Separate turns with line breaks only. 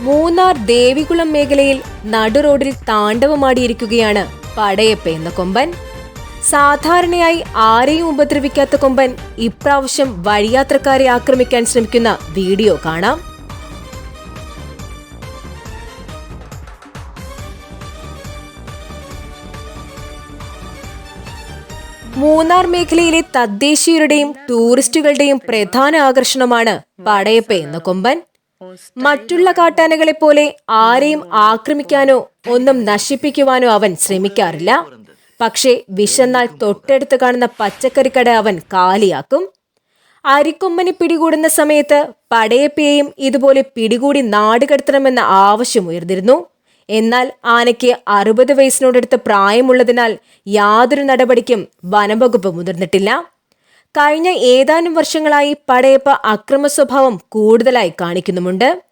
മൂന്നാർ ദേവികുളം മേഖലയിൽ നടുറോഡിൽ താണ്ഡവമാടിയിരിക്കുകയാണ് പടയപ്പ എന്ന കൊമ്പൻ. സാധാരണയായി ആരെയും ഉപദ്രവിക്കാത്ത കൊമ്പൻ ഇപ്രാവശ്യം വഴിയാത്രക്കാരെ ആക്രമിക്കാൻ ശ്രമിക്കുന്ന വീഡിയോ കാണാം. മൂന്നാർ മേഖലയിലെ തദ്ദേശീയരുടെയും ടൂറിസ്റ്റുകളുടെയും പ്രധാന ആകർഷണമാണ് പടയപ്പ എന്ന കൊമ്പൻ. മറ്റുള്ള കാട്ടാനകളെ പോലെ ആരെയും ആക്രമിക്കാനോ ഒന്നും നശിപ്പിക്കുവാനോ അവൻ ശ്രമിക്കാറില്ല. പക്ഷേ വിശന്നാൽ തൊട്ടടുത്ത് കാണുന്ന പച്ചക്കറിക്കട അവൻ കാലിയാക്കും. അരിക്കൊമ്പനെ പിടികൂടുന്ന സമയത്ത് പടയപ്പയെയും ഇതുപോലെ പിടികൂടി നാടുകടത്തണമെന്ന ആവശ്യമുയർന്നിരുന്നു. എന്നാൽ ആനയ്ക്ക് 60 വയസ്സിനോടടുത്ത് പ്രായമുള്ളതിനാൽ യാതൊരു നടപടിക്കും വനംവകുപ്പ് മുതിർന്നിട്ടില്ല. കഴിഞ്ഞ ഏതാനും വർഷങ്ങളായി പടയപ്പ അക്രമ സ്വഭാവം കൂടുതലായി കാണിക്കുന്നുമുണ്ട്.